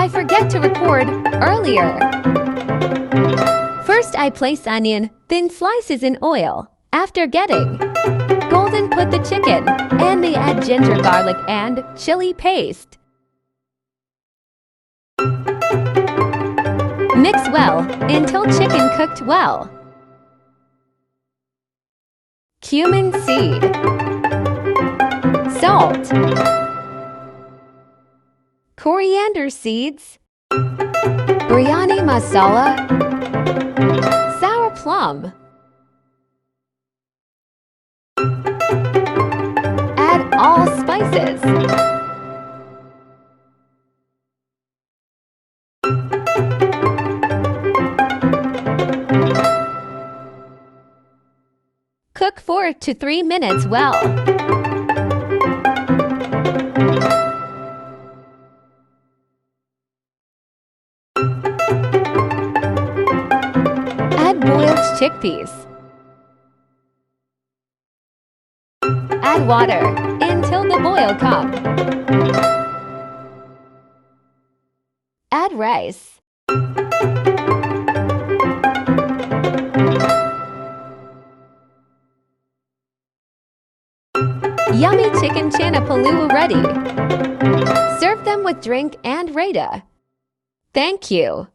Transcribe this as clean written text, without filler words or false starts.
I forget to record earlier. First, I place onion, then slices in oil. After getting golden, put the chicken, and they add ginger, garlic, and chili paste. Mix well until chicken cooked well. Cumin seed, salt, coriander seeds, biryani masala, sour plum. Add all spices. Cook 4 to 3 minutes well. Add boiled chickpeas. Add water until the boil comes. Add rice. Yummy chicken chana palao ready. Serve them with drink and raita. Thank you.